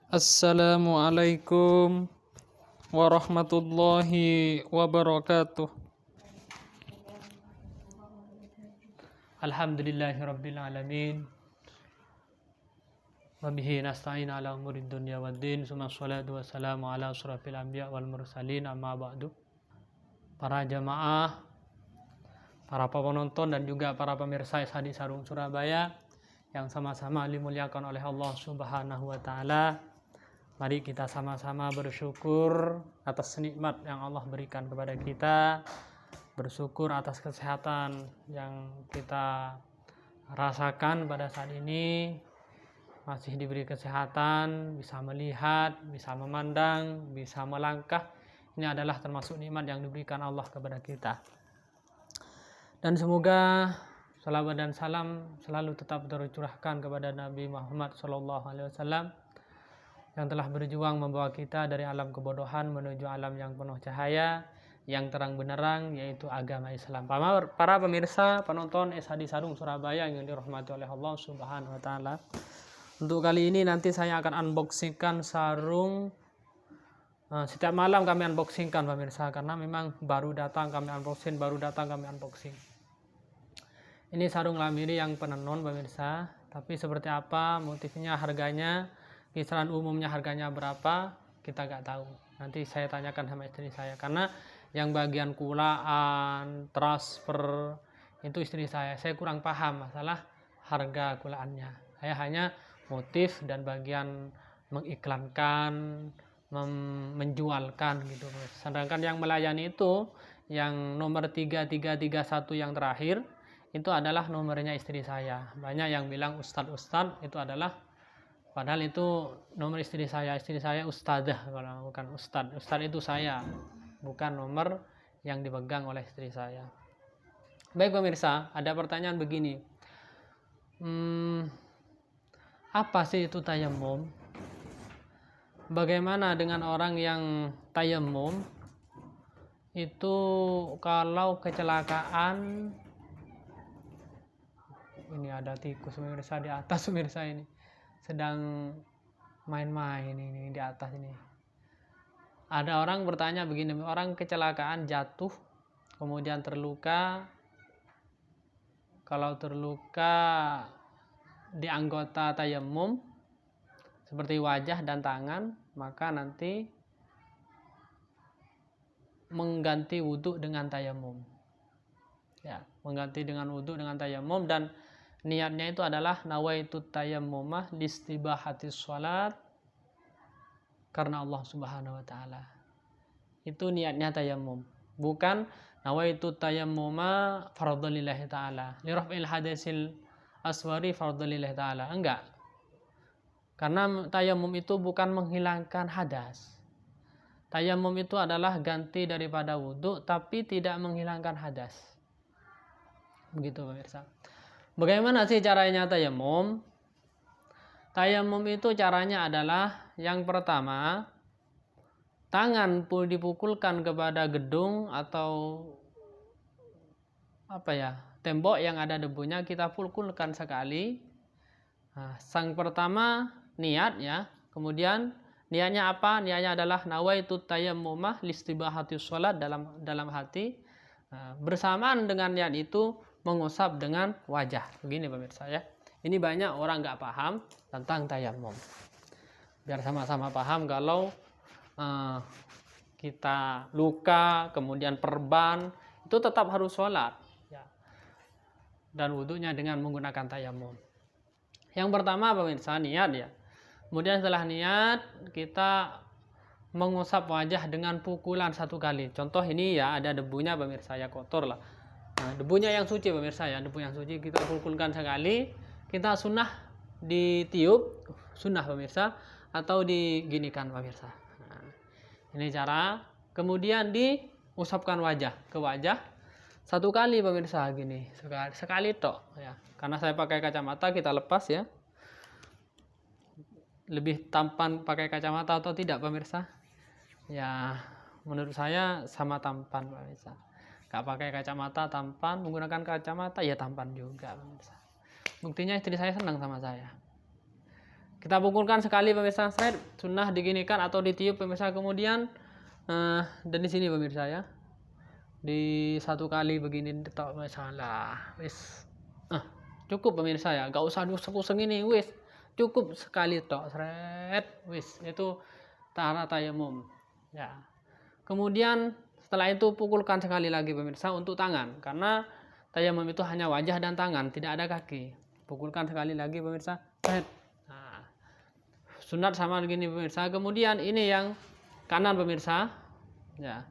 Assalamualaikum warahmatullahi wabarakatuh. Alhamdulillahirabbil alamin. Wa bihi nasta'in ala umurid dunya waddin. Summa sholatu wassalamu ala asyrafil anbiya wal mursalin, amma ba'du. Para jamaah, para penonton dan juga para pemirsa SHD Sarung Surabaya yang sama-sama dimuliakan oleh Allah Subhanahu wa taala. Mari kita sama-sama bersyukur atas nikmat yang Allah berikan kepada kita, bersyukur atas kesehatan yang kita rasakan pada saat ini, masih diberi kesehatan, bisa melihat, bisa memandang, bisa melangkah. Ini adalah termasuk nikmat yang diberikan Allah kepada kita. Dan semoga salawat dan salam selalu tetap tercurahkan kepada Nabi Muhammad SAW yang telah berjuang membawa kita dari alam kebodohan menuju alam yang penuh cahaya, yang terang benderang, yaitu agama Islam. Para pemirsa, penonton SHD Sarung Surabaya yang dirahmati oleh Allah Subhanahu wa taala. Untuk kali ini nanti saya akan unboxingkan sarung. Setiap malam kami unboxingkan pemirsa, karena memang baru datang kami unboxing. Ini sarung lamiri yang penenun pemirsa, tapi seperti apa motifnya, harganya, kisaran umumnya harganya berapa, kita nggak tahu. Nanti saya tanyakan sama istri saya, karena yang bagian kulaan, transfer itu istri saya kurang paham masalah harga kulaannya. Saya hanya motif dan bagian mengiklankan, menjualkan gitu. Sedangkan yang melayani itu yang nomor 3331 yang terakhir itu adalah nomornya istri saya. Banyak yang bilang ustadz itu adalah, padahal itu nomor istri saya ustadzah, kalau bukan ustadz itu saya, bukan nomor yang dipegang oleh istri saya. Baik pemirsa, ada pertanyaan begini, apa sih itu tayammum? Bagaimana dengan orang yang tayammum itu kalau kecelakaan? Ini ada tikus pemirsa di atas pemirsa, ini sedang main-main ini di atas ini. Ada orang bertanya begini, orang kecelakaan jatuh kemudian terluka, kalau terluka di anggota tayammum seperti wajah dan tangan, maka nanti mengganti wudhu dengan tayammum. Ya, mengganti dengan wudhu dengan tayammum, dan niatnya itu adalah nawaitu tayammumah listibahatis sholat karena Allah Subhanahu wa taala. Itu niatnya tayammum, bukan nawaitu tayammuma fardholillahi taala li raf'il hadasil aswari fardholillahi taala. Enggak. Karena tayammum itu bukan menghilangkan hadas. Tayammum itu adalah ganti daripada wudhu tapi tidak menghilangkan hadas. Begitu pemirsa. Bagaimana sih caranya tayammum? Tayammum itu caranya adalah, yang pertama, tangan dipukulkan kepada gedung atau tembok yang ada debunya, kita pukulkan sekali. Sang pertama niat ya. Kemudian niatnya apa? Niatnya adalah nawaitu tayammumah listibahatis sholat dalam hati. Bersamaan dengan niat itu mengusap dengan wajah. Begini pemirsa ya. Ini banyak orang nggak paham tentang tayammum. Biar sama-sama paham, kalau kita luka kemudian perban itu tetap harus sholat ya. Dan wudhunya dengan menggunakan tayammum. Yang pertama pemirsa, niat ya. Kemudian setelah niat kita mengusap wajah dengan pukulan 1 kali. Contoh ini ya, ada debunya pemirsa ya, kotor lah. Nah, debunya yang suci pemirsa ya, debu yang suci kita pukulkan sekali. Kita sunnah ditiup, sunnah pemirsa, atau diginikan pemirsa. Nah, ini cara. Kemudian diusapkan ke wajah 1 kali pemirsa, gini sekali tok ya. Karena saya pakai kacamata, kita lepas ya. Lebih tampan pakai kacamata atau tidak pemirsa? Ya, menurut saya sama tampan pemirsa. Gak pakai kacamata tampan, menggunakan kacamata ya tampan juga pemirsa. Buktinya istri saya senang sama saya. Kita pukulkan sekali pemirsa, seret, sunnah diginikan atau ditiup pemirsa, kemudian dan di sini pemirsa ya, di satu kali begini tak masalah, wis cukup pemirsa ya, gak usah pusing ini, wis cukup sekali tok, seret, wis itu cara tayamum ya. Kemudian setelah itu pukulkan sekali lagi pemirsa untuk tangan, karena tayamum itu hanya wajah dan tangan, tidak ada kaki. Pukulkan sekali lagi pemirsa, seret. Nah, sunat sama begini pemirsa. Kemudian ini yang kanan pemirsa ya,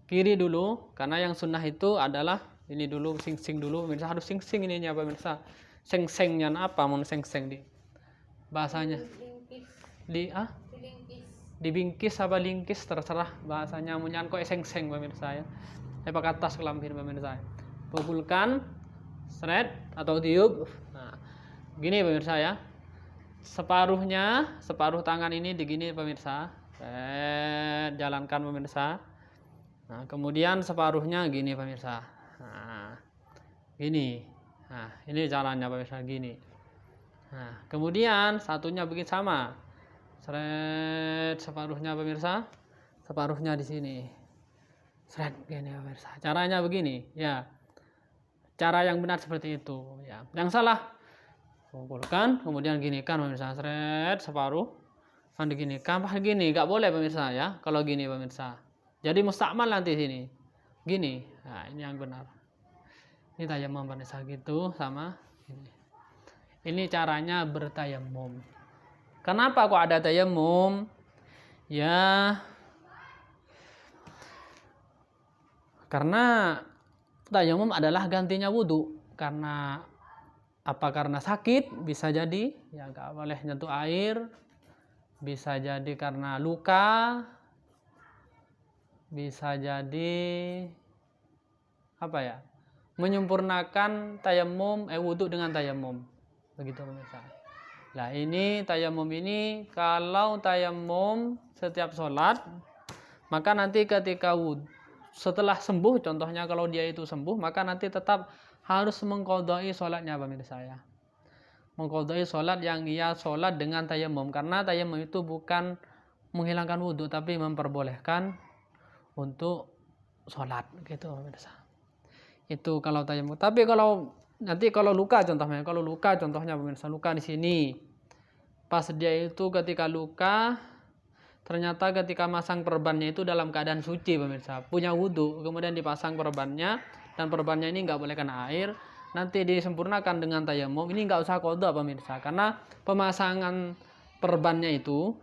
kiri dulu, karena yang sunnah itu adalah ini dulu, sing dulu pemirsa, harus sing ininya pemirsa. Seng-sengnya apa mau seng-seng di bahasanya dibingkis apa lingkis, terserah bahasanya, munyan kok seng-seng pemirsa ya, pakai tas kelampir pemirsa. Pukulkan seret atau tiup. Nah, gini pemirsa ya, separuh tangan ini digini pemirsa, jalankan pemirsa. Nah, kemudian separuhnya gini pemirsa. Nah, gini. Nah, ini caranya pemirsa, gini. Nah, kemudian satunya begini sama. Seret, separuhnya pemirsa. Separuhnya di sini. Seret gini pemirsa. Caranya begini, ya. Cara yang benar seperti itu, ya. Yang salah kumpulkan, kemudian ginikan pemirsa. Seret, separuh. Kan diginikan, pas gini, enggak boleh pemirsa ya. Kalau gini pemirsa, jadi mustakmal nanti sini. Gini. Nah, ini yang benar. Ini tayamum pemirsa gitu sama ini. Ini caranya bertayamum. Kenapa kok ada tayamum? Ya, karena tayamum adalah gantinya wudhu. Karena apa? Karena sakit bisa jadi ya nggak boleh nyentuh air. Bisa jadi karena luka. Bisa jadi apa ya? Menyempurnakan tayamum, wudhu dengan tayamum. Begitu pemirsa. Nah, ini tayamum ini kalau tayamum setiap sholat, maka nanti ketika setelah sembuh, contohnya kalau dia itu sembuh, maka nanti tetap harus mengqadai sholatnya pemirsa ya. Mengqadai sholat yang ia sholat dengan tayamum, karena tayamum itu bukan menghilangkan wudhu, tapi memperbolehkan untuk sholat gitu pemirsa. Itu kalau tayamum. Tapi kalau nanti kalau luka contohnya pemirsa, luka di sini. Pas dia itu ketika luka, ternyata ketika masang perbannya itu dalam keadaan suci pemirsa, punya wudhu, kemudian dipasang perbannya, dan perbannya ini nggak boleh kena air, nanti disempurnakan dengan tayamum. Ini nggak usah qadha pemirsa, karena pemasangan perbannya itu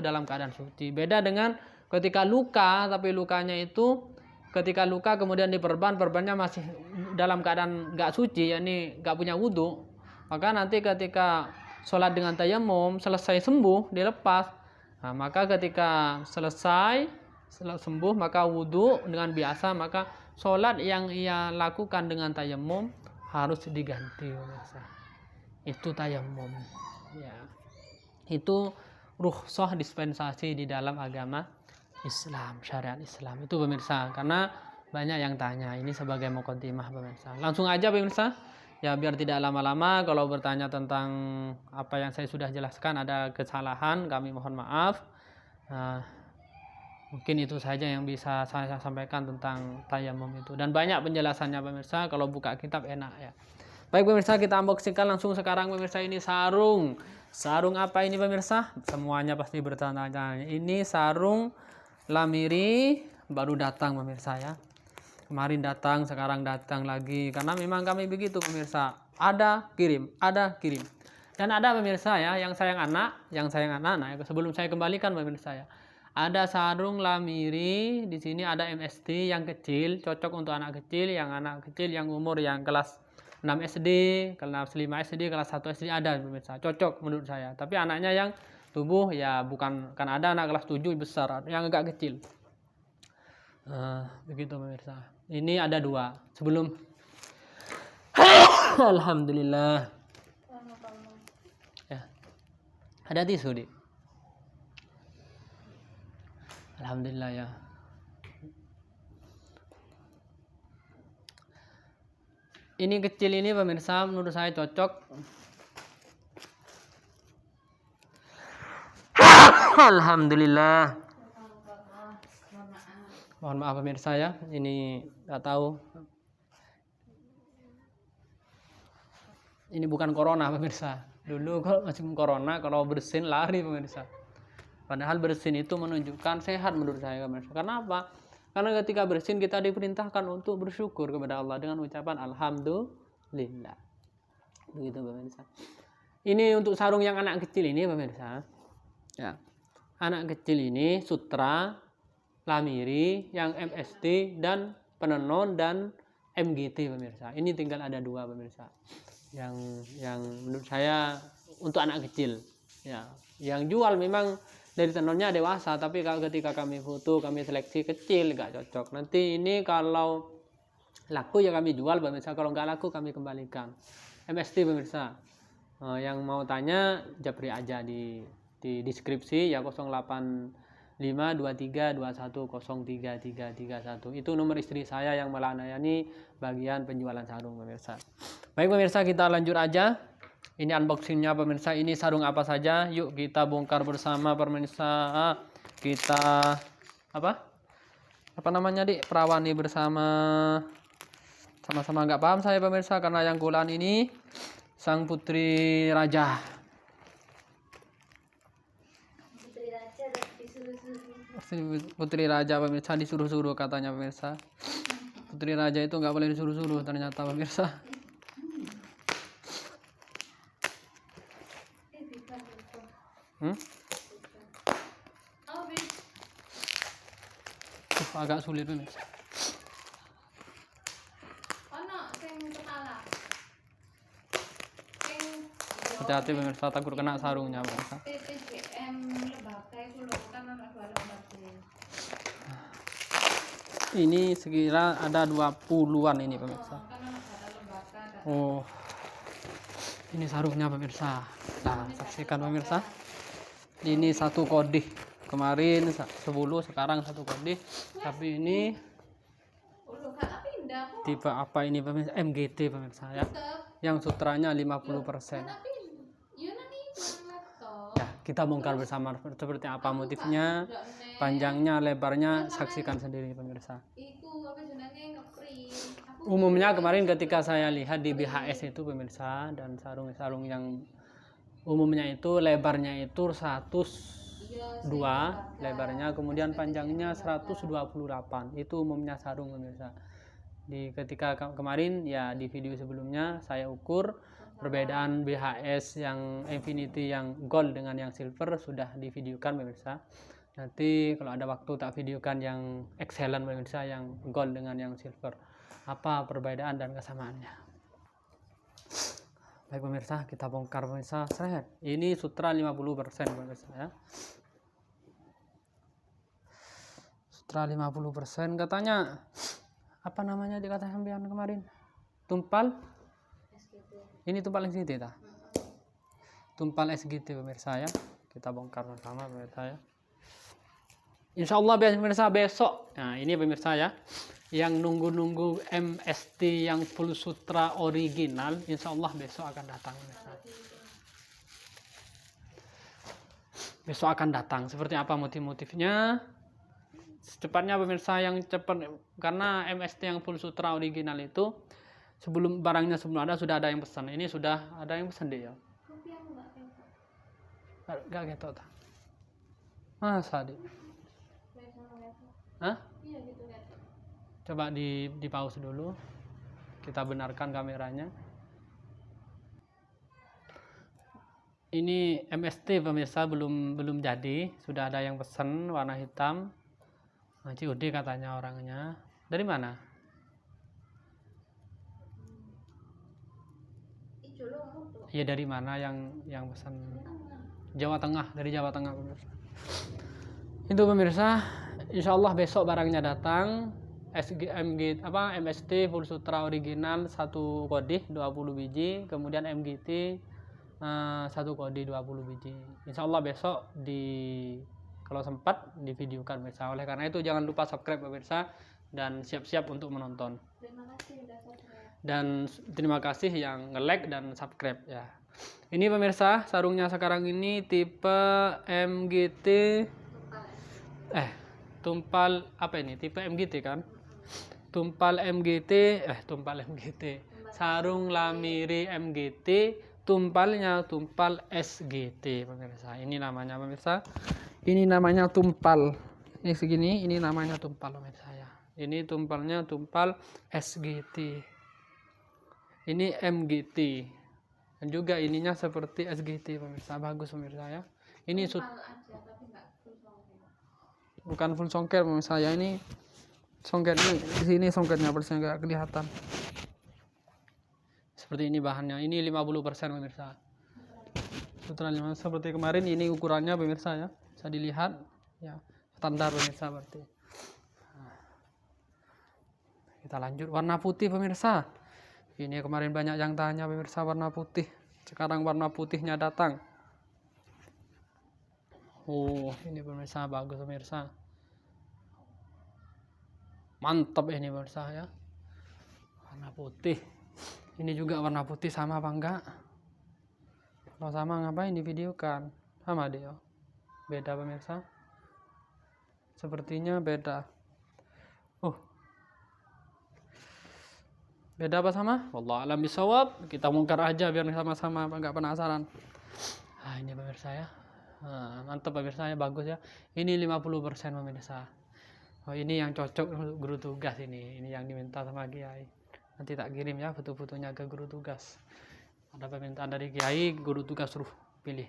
dalam keadaan suci. Beda dengan ketika luka, tapi lukanya itu ketika luka kemudian diperban, perbannya masih dalam keadaan nggak suci, yakni nggak punya wudhu, maka nanti ketika sholat dengan tayamum selesai sembuh dilepas. Nah, maka ketika selesai sembuh maka wudhu dengan biasa, maka sholat yang ia lakukan dengan tayamum harus diganti pemirsa. Itu tayamum ya. Itu rukhsah dispensasi di dalam agama Islam, syariat Islam itu pemirsa. Karena banyak yang tanya, ini sebagai muqaddimah pemirsa. Langsung aja pemirsa ya, biar tidak lama-lama. Kalau bertanya tentang apa yang saya sudah jelaskan ada kesalahan, kami mohon maaf. Mungkin itu saja yang bisa saya sampaikan tentang tayamum itu, dan banyak penjelasannya pemirsa, kalau buka kitab enak ya. Baik pemirsa, kita unboxingkan langsung sekarang pemirsa. Ini sarung apa ini pemirsa? Semuanya pasti bertanya-tanya. Ini sarung Lamiri, baru datang pemirsa ya. Kemarin datang, sekarang datang lagi, karena memang kami begitu pemirsa. Ada kirim. Dan ada pemirsa ya, yang sayang anak. Nah, sebelum saya kembalikan pemirsa ya, ada sarung Lamiri di sini, ada MST yang kecil, cocok untuk anak kecil, yang umur yang kelas 6 SD, kelas 5 SD, kelas 1 SD ada pemirsa, cocok menurut saya. Tapi anaknya yang tubuh ya bukan, kan ada anak kelas 7 besar, yang agak kecil. Begitu pemirsa. Ini ada 2 sebelum. Alhamdulillah ya, ada tisu di. Alhamdulillah ya. Ini kecil ini pemirsa, menurut saya cocok. Alhamdulillah. Mohon maaf pemirsa ya, ini nggak tahu. Ini bukan corona pemirsa. Dulu kalau masih corona, kalau bersin lari pemirsa. Padahal bersin itu menunjukkan sehat menurut saya pemirsa. Karena apa? Karena ketika bersin kita diperintahkan untuk bersyukur kepada Allah dengan ucapan alhamdulillah. Begitu pemirsa. Ini untuk sarung yang anak kecil ini pemirsa. Ya. Anak kecil ini sutra, lamiri, yang MST dan penenon dan MGT pemirsa. Ini tinggal ada 2 pemirsa. Yang menurut saya untuk anak kecil. Ya. Yang jual memang dari tenonnya dewasa, tapi kalau ketika kami foto, kami seleksi kecil, nggak cocok. Nanti ini kalau laku ya kami jual pemirsa, kalau nggak laku kami kembalikan. MST pemirsa, yang mau tanya japri aja di deskripsi ya 085232103331. Itu nomor istri saya yang melayani bagian penjualan sarung pemirsa. Baik pemirsa, kita lanjut aja. Ini unboxingnya pemirsa. Ini sarung apa saja? Yuk kita bongkar bersama pemirsa. Kita apa namanya perawani bersama. Sama-sama nggak paham saya pemirsa, karena yang kulaan ini sang putri raja. Putri raja pemirsa disuruh-suruh katanya pemirsa. Putri raja itu nggak boleh disuruh-suruh ternyata pemirsa. Agak sulit pemirsa. Hati-hati pemirsa, takut kena sarungnya pemirsa. Ini sekira ada 20-an ini pemirsa. Oh, ini sarungnya pemirsa. Nah, saksikan pemirsa. Ini 1 kodih. Kemarin 10, sekarang 1 kodih. Tapi ini tipe apa ini pemirsa? MGT pemirsa ya. Yang sutranya 50%. Ya, kita bongkar bersama seperti apa motifnya, panjangnya, lebarnya, saksikan sendiri pemirsa. Umumnya kemarin ketika saya lihat di BHS itu pemirsa, dan sarung-sarung yang umumnya itu lebarnya itu 102 lebarnya, kemudian panjangnya 128. Itu umumnya sarung pemirsa. Ketika kemarin ya di video sebelumnya saya ukur perbedaan BHS yang Infinity yang gold dengan yang silver sudah divideokan pemirsa. Nanti kalau ada waktu tak videokan yang excellent pemirsa, yang gold dengan yang silver, apa perbedaan dan kesamaannya. Baik pemirsa, kita bongkar pemirsa. Ini sutra 50% pemirsa ya. Sutra 50%, katanya apa namanya dikata sampean kemarin? Tumpal? Ini tumpal SGT ta? Tumpal SGT pemirsa ya. Kita bongkar bersama pemirsa ya. Insyaallah pemirsa besok. Nah, ini pemirsa ya. Yang nunggu-nunggu MST yang full sutra original, insyaallah besok akan datang pemirsa. Besok akan datang. Seperti apa motif-motifnya? Secepatnya pemirsa, yang cepat, karena MST yang full sutra original itu sebelum barangnya sebelum ada sudah ada yang pesan. Ini sudah ada yang pesan deh ya. Gak gitu tak? Masa deh? Hah? Coba di pause dulu. Kita benarkan kameranya. Ini MST pemirsa belum jadi, sudah ada yang pesan warna hitam. COD katanya orangnya. Dari mana? Iya, dari mana yang pesan? Jawa Tengah, dari Jawa Tengah pemirsa. Itu pemirsa, insyaallah besok barangnya datang. MST full sutra original 1 kodih 20 biji, kemudian MGT 1 kodih 20 biji. Insyaallah besok kalau sempat divideokan pemirsa. Oleh karena itu jangan lupa subscribe pemirsa dan siap-siap untuk menonton. Dan terima kasih yang nge-like dan subscribe ya. Ini pemirsa, sarungnya sekarang ini tipe MGT. Tumpal apa ini? Tipe MGT kan? Tumpal MGT, tumpal MGT. Sarung lamiri MGT, tumpalnya tumpal SGT pemirsa. Ini namanya pemirsa. Ini namanya tumpal. Ini segini, ini namanya tumpal pemirsa ya. Ini tumpalnya tumpal SGT. Ini MGT. Dan juga ininya seperti SGT pemirsa. Bagus pemirsa ya. Ini bukan full songket pemirsa ya. Ini songketnya di sini, songketnya persen nggak kelihatan. Seperti ini bahannya. Ini 50% pemirsa. Seperti kemarin ini ukurannya pemirsa ya. Bisa dilihat ya. Standar pemirsa berarti. Kita lanjut warna putih pemirsa. Ini kemarin banyak yang tanya pemirsa warna putih. Sekarang warna putihnya datang. Oh, ini pemirsa bagus pemirsa. Mantap ini pemirsa ya. Warna putih. Ini juga warna putih sama apa enggak? Kalau sama ngapain divideokan? Sama deh ya. Beda pemirsa. Sepertinya beda. Beda apa sama? Wallahu a'lam bishawab. Kita bongkar aja biar sama-sama enggak penasaran. Ini pemirsa ya. Mantap pemirsa ya, bagus ya. Ini 50% pemirsa. Ini yang cocok untuk guru tugas ini. Ini yang diminta sama Kiai. Nanti tak kirim ya foto-fotonya ke guru tugas. Ada permintaan dari Kiai, guru tugas suruh pilih.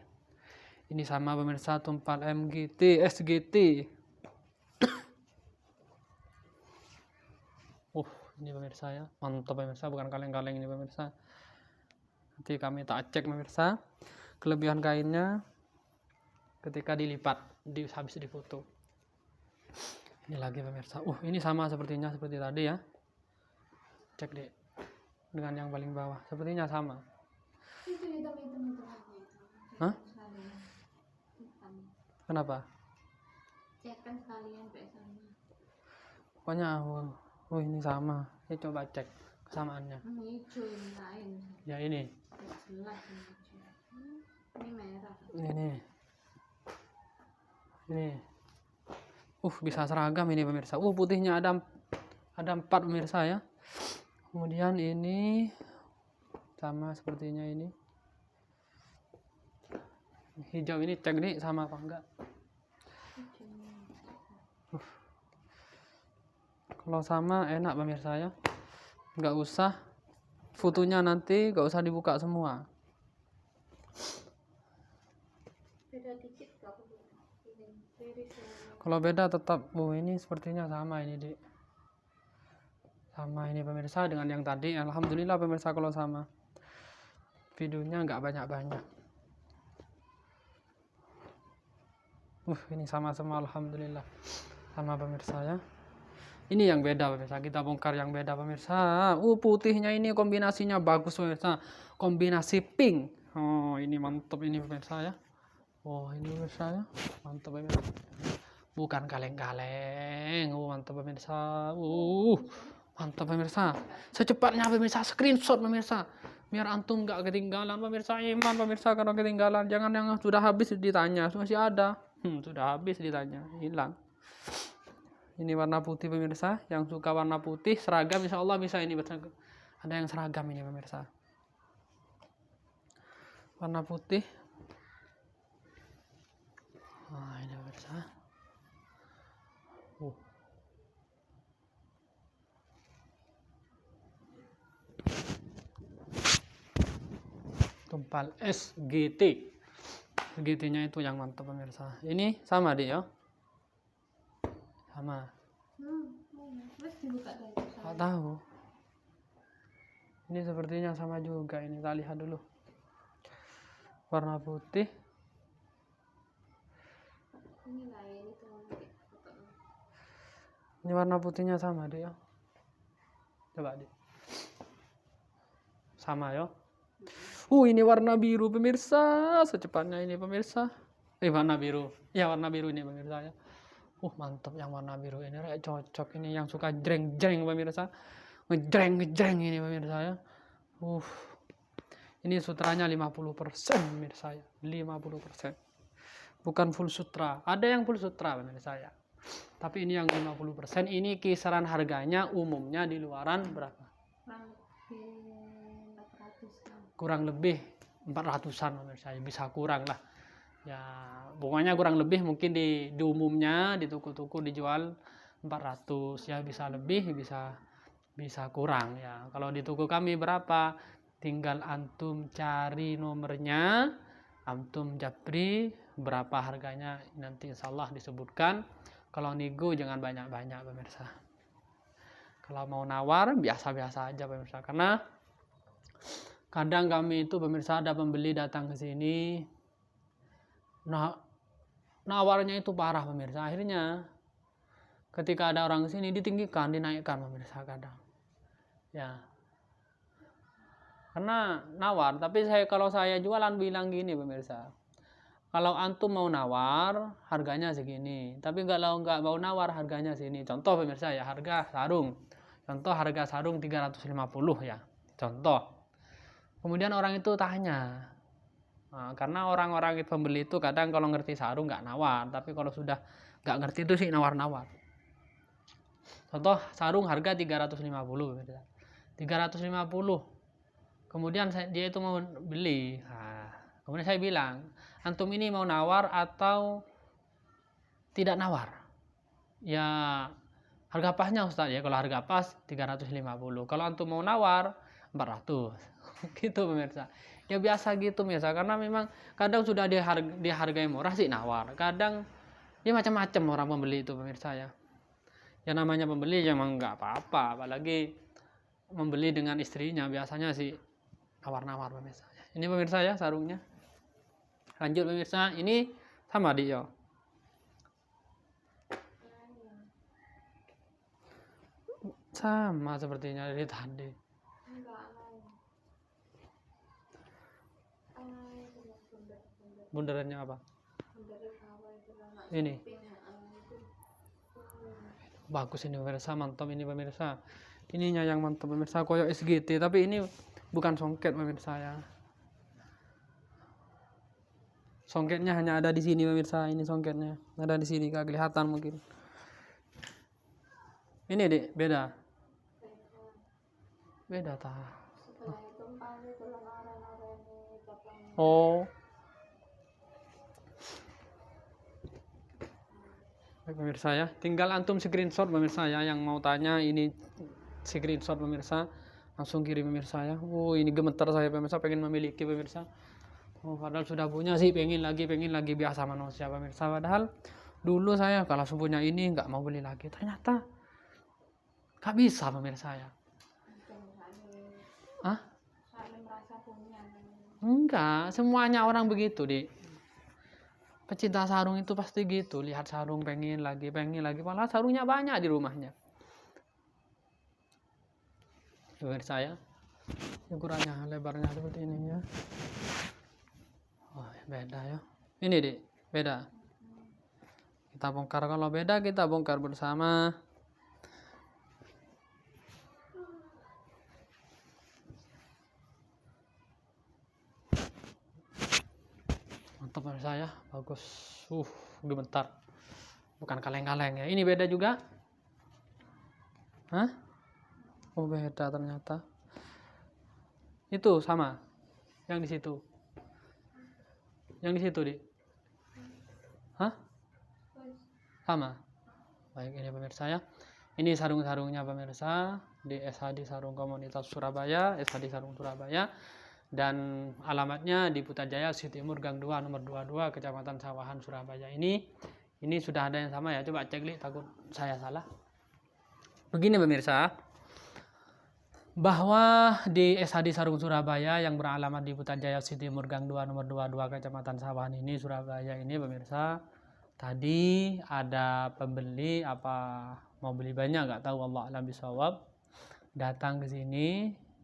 Ini sama pemirsa tumpal MGT, SGT. Ini pemirsa ya, mantap pemirsa, bukan kaleng-kaleng ini pemirsa. Nanti kami tak cek pemirsa kelebihan kainnya ketika dilipat, habis difoto. Ini lagi pemirsa. Ini sama sepertinya seperti tadi ya. Cek deh dengan yang paling bawah, sepertinya sama. Hah? Kenapa? Cekkan sekalian sama. Pokoknya ini sama. Ini coba cek kesamaannya. Ya ini. Ini merah. Ini. Bisa seragam ini pemirsa. Putihnya ada 4 pemirsa ya. Kemudian ini sama sepertinya ini. Hijau ini cek nih sama apa enggak. Kalau sama enak pemirsa ya. Enggak usah fotonya nanti enggak usah dibuka semua. Beda dikit enggak apa-apa. Kalau beda tetap ini sepertinya sama ini, Dik. Sama ini pemirsa dengan yang tadi. Alhamdulillah pemirsa kalau sama. Videonya enggak banyak-banyak. Ini sama semua alhamdulillah. Sama pemirsa ya. Ini yang beda pemirsa, kita bongkar yang beda pemirsa. Putihnya ini kombinasinya bagus pemirsa. Kombinasi pink. Ini mantap ini pemirsa ya. Ini pemirsa ya. Mantap pemirsa. Bukan kaleng-kaleng. Mantap pemirsa. Mantap pemirsa. Secepatnya pemirsa screenshot pemirsa. Biar antum enggak ketinggalan pemirsa. Iman pemirsa kalau ketinggalan. Jangan yang sudah habis ditanya. Masih ada. Sudah habis ditanya. Hilang. Ini warna putih pemirsa. Yang suka warna putih seragam insya Allah bisa ini. Ada yang seragam ini pemirsa. Warna putih. Ini pemirsa. Tumpal SGT. SGT-nya itu yang mantap pemirsa. Ini sama dia ya. Sama. Nggak tahu. Ini sepertinya sama juga. Ini kita lihat dulu. Warna putih. Ini warna putihnya sama deh ya. Coba deh. Sama ya. Ini warna biru pemirsa. Secepatnya ini pemirsa. Warna biru. Ya warna biru ini pemirsa ya. Mantap yang warna biru ini cocok ini yang suka jreng-jreng pemirsa. Ngejreng ini pemirsa ya. Ini sutranya 50% pemirsa ya. 50%. Bukan full sutra. Ada yang full sutra pemirsa ya. Tapi ini yang 50%. Ini kisaran harganya umumnya di luaran berapa? Kurang lebih 400-an pemirsa. Bisa kurang lah. Ya, pokoknya kurang lebih mungkin di umumnya di toko-toko dijual 400 ya, bisa lebih bisa kurang ya. Kalau di toko kami berapa? Tinggal antum cari nomornya, antum japri berapa harganya, nanti insya Allah disebutkan. Kalau nego jangan banyak-banyak pemirsa. Kalau mau nawar biasa-biasa aja pemirsa, karena kadang kami itu pemirsa ada pembeli datang ke sini, nah nawarnya itu parah pemirsa. Akhirnya ketika ada orang ke sini ditinggikan, dinaikkan pemirsa kadang. Ya. Karena nawar, tapi kalau saya jualan bilang gini pemirsa. Kalau antum mau nawar harganya segini, tapi kalau nggak mau nawar harganya sini. Contoh pemirsa ya, harga sarung. Contoh harga sarung 350 ya. Contoh. Kemudian orang itu tanya. Nah, karena orang-orang pembeli itu kadang kalau ngerti sarung nggak nawar, tapi kalau sudah nggak ngerti itu sih nawar-nawar. Contoh sarung harga 350 pemirsa. 350. Kemudian dia itu mau beli. Nah, kemudian saya bilang, antum ini mau nawar atau tidak nawar? Ya harga pasnya Ustaz ya. Kalau harga pas 350. Kalau antum mau nawar 400. Gitu pemirsa. Ya biasa gitu pemirsa, karena memang kadang sudah dihargai murah sih nawar. Kadang ya macam-macam orang pembeli itu pemirsa ya. Ya namanya pembeli emang nggak apa-apa, apalagi membeli dengan istrinya biasanya sih nawar-nawar pemirsa. Ini pemirsa ya sarungnya. Lanjut pemirsa, ini sama dia. Sama sepertinya dari tadi. Bundarannya apa? Ini. Bagus ini pemirsa, mantap ini pemirsa. Ininya yang mantap pemirsa, koyo SGT, tapi ini bukan songket pemirsa ya. Songketnya hanya ada di sini pemirsa, ini songketnya. Ada di sini, gak kelihatan mungkin. Ini Dik, beda. Beda tah. Oh. Baik pemirsa ya, tinggal antum screenshot pemirsa ya, yang mau tanya ini screenshot pemirsa, langsung kirim pemirsa ya. Oh ini gemeter saya pemirsa, pengen memiliki pemirsa. Oh padahal sudah punya sih, pengen lagi biasa manusia pemirsa. Padahal dulu saya kalau punya ini nggak mau beli lagi, ternyata nggak bisa pemirsa ya. Hah? Enggak, semuanya orang begitu Dik. Pecinta sarung itu pasti gitu, lihat sarung pengen lagi, malah sarungnya banyak di rumahnya. Pemirsa ya, ukurannya lebarnya seperti ini ya. Oh beda ya, ini Dik, beda. Kita bongkar, kalau beda kita bongkar bersama. Mantap pemirsa ya, bagus. Gemetar. Bukan kaleng-kaleng ya. Ini beda juga. Hah? Oh beda ternyata. Itu sama. Yang di situ. Yang di situ Dik. Hah? Sama. Baik ini pemirsa ya. Ini sarung-sarungnya pemirsa di SHD Sarung Komunitas Surabaya, SHD Sarung Surabaya. Dan alamatnya di Putrajaya Siti Timur Gang 2 nomor 22 Kecamatan Sawahan Surabaya. Ini sudah ada yang sama ya, coba cek Li, takut saya salah. Begini pemirsa, bahwa di SHD Sarung Surabaya yang beralamat di Putrajaya Siti Timur Gang 2 nomor 22 Kecamatan Sawahan ini Surabaya ini pemirsa, tadi ada pembeli apa mau beli banyak nggak tahu, Allah alam bisawab, datang ke sini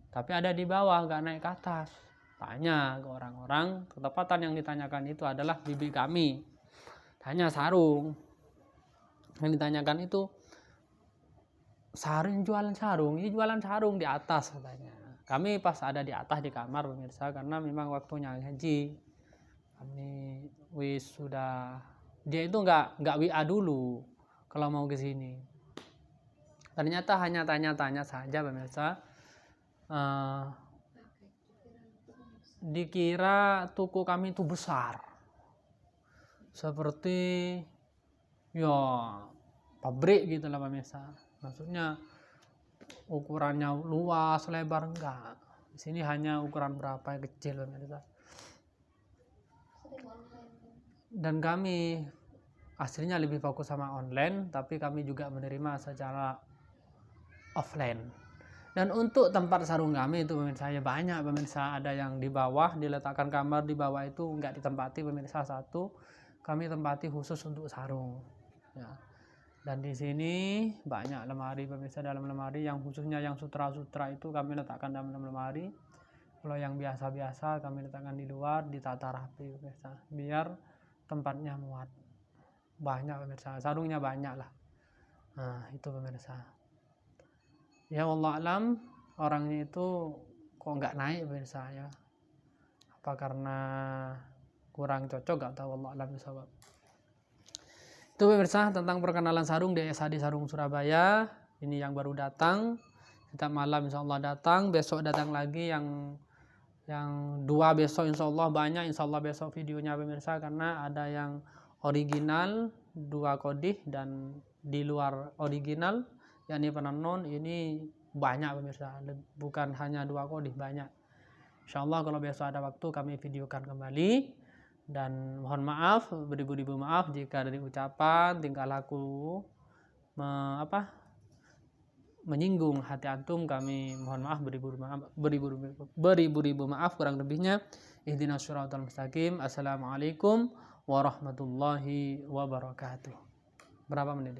tapi ada di bawah, nggak naik ke atas. Tanya ke orang-orang, ketepatan yang ditanyakan itu adalah bibi kami. Tanya sarung. Yang ditanyakan itu sarung, jualan sarung. Ini jualan sarung di atas katanya. kami pas ada di atas di kamar pemirsa, karena memang waktunya ngaji. Kami sudah, dia itu nggak WA dulu kalau mau ke sini. Ternyata hanya tanya-tanya saja pemirsa. Dikira toko kami itu besar, seperti ya pabrik gitu lah pemirsa. Maksudnya ukurannya luas lebar, enggak. Di sini hanya ukuran berapa yang kecil pemirsa. Dan kami aslinya lebih fokus sama online, tapi kami juga menerima secara offline. Dan untuk tempat sarung kami itu pemirsa ya banyak pemirsa. Ada yang di bawah, diletakkan kamar di bawah itu enggak ditempati pemirsa, satu kami tempati khusus untuk sarung ya. Dan di sini banyak lemari pemirsa, dalam lemari yang khususnya yang sutra-sutra itu kami letakkan dalam lemari. Kalau yang biasa-biasa kami letakkan di luar, ditata rapi pemirsa, biar tempatnya muat. Banyak pemirsa, sarungnya banyak lah. Nah itu pemirsa. Ya wallah alam, orangnya itu kok nggak naik pemirsa ya. Apa karena kurang cocok, nggak tahu, wallah alam bisawab. Itu pemirsa tentang perkenalan sarung di SHD Sarung Surabaya. Ini yang baru datang. Setiap malam insya Allah datang. Besok datang lagi yang dua besok insya Allah banyak. Insya Allah besok videonya pemirsa, karena ada yang original 2 kodih dan di luar original yakni penenun. Ini banyak pemirsa, bukan hanya 2 kodih, banyak. Insya Allah kalau besok ada waktu kami videokan kembali. Dan mohon maaf, beribu-ribu maaf jika dari ucapan tingkah laku menyinggung hati antum. Kami mohon maaf, beribu-ribu maaf kurang lebihnya. Ihdinas syiratal mustaqim. Assalamualaikum warahmatullahi wabarakatuh. Berapa menit?